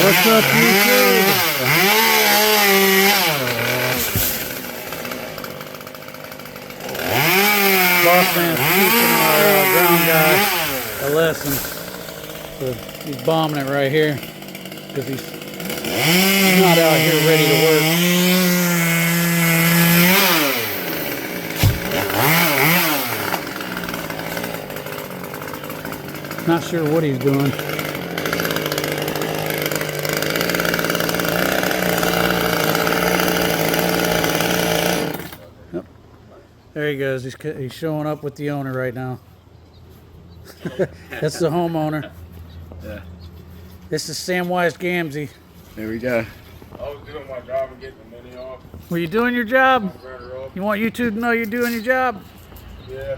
What's up, YouTube? Boss man's teaching our ground guy a lesson. So he's bombing it right here because he's not out here ready to work. Not sure what he's doing. Yep. There he goes. He's showing up with the owner right now. That's the homeowner. Yeah. This is Samwise Gamgee. There we go. I was doing my job and getting the mini off. Were you doing your job? Grinder off. You want YouTube to know you're doing your job? Yeah.